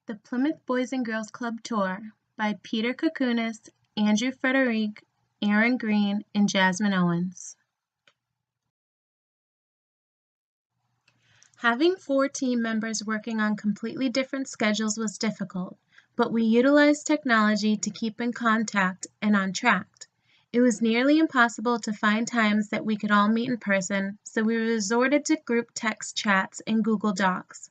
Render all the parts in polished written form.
The Plymouth Boys and Girls Club Tour by Peter Koukounis, Andrew Frederique, Aaron Green, and Jasmine Owens. Having 4 team members working on completely different schedules was difficult, but we utilized technology to keep in contact and on track. It was nearly impossible to find times that we could all meet in person, so we resorted to group text chats and Google Docs.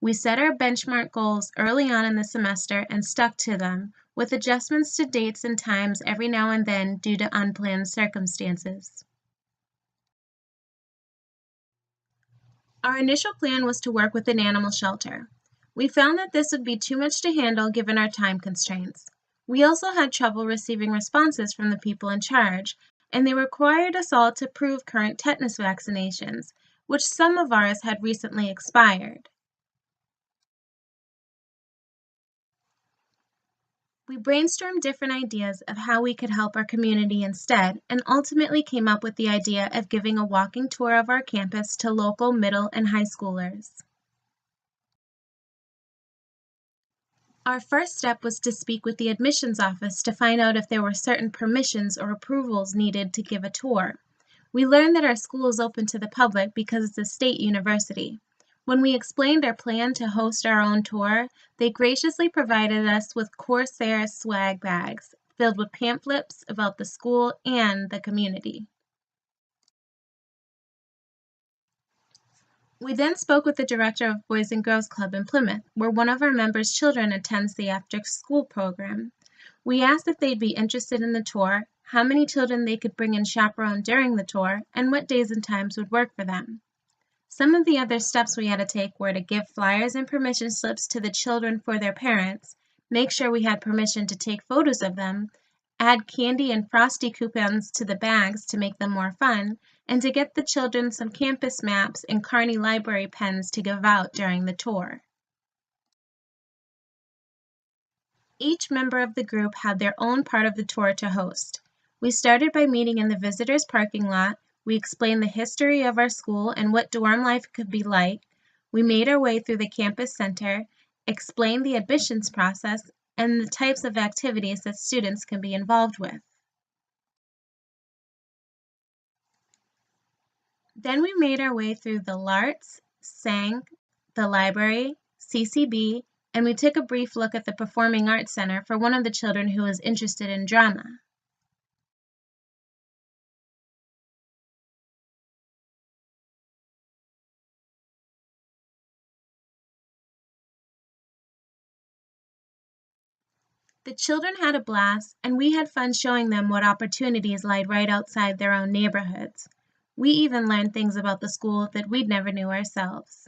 We set our benchmark goals early on in the semester and stuck to them, with adjustments to dates and times every now and then due to unplanned circumstances. Our initial plan was to work with an animal shelter. We found that this would be too much to handle given our time constraints. We also had trouble receiving responses from the people in charge, and they required us all to prove current tetanus vaccinations, which some of ours had recently expired. We brainstormed different ideas of how we could help our community instead, and ultimately came up with the idea of giving a walking tour of our campus to local middle and high schoolers. Our first step was to speak with the admissions office to find out if there were certain permissions or approvals needed to give a tour. We learned that our school is open to the public because it's a state university. When we explained our plan to host our own tour, they graciously provided us with Corsair swag bags filled with pamphlets about the school and the community. We then spoke with the director of Boys and Girls Club in Plymouth, where one of our members' children attends the after-school program. We asked if they'd be interested in the tour, how many children they could bring and chaperone during the tour, and what days and times would work for them. Some of the other steps we had to take were to give flyers and permission slips to the children for their parents, make sure we had permission to take photos of them, add candy and frosty coupons to the bags to make them more fun, and to get the children some campus maps and Carney Library pens to give out during the tour. Each member of the group had their own part of the tour to host. We started by meeting in the visitors' parking lot. We explained the history of our school and what dorm life could be like. We made our way through the campus center, explained the admissions process, and the types of activities that students can be involved with. Then we made our way through the LARTs, sang, the library, CCB, and we took a brief look at the Performing Arts Center for one of the children who was interested in drama. The children had a blast, and we had fun showing them what opportunities lied right outside their own neighborhoods. We even learned things about the school that we'd never knew ourselves.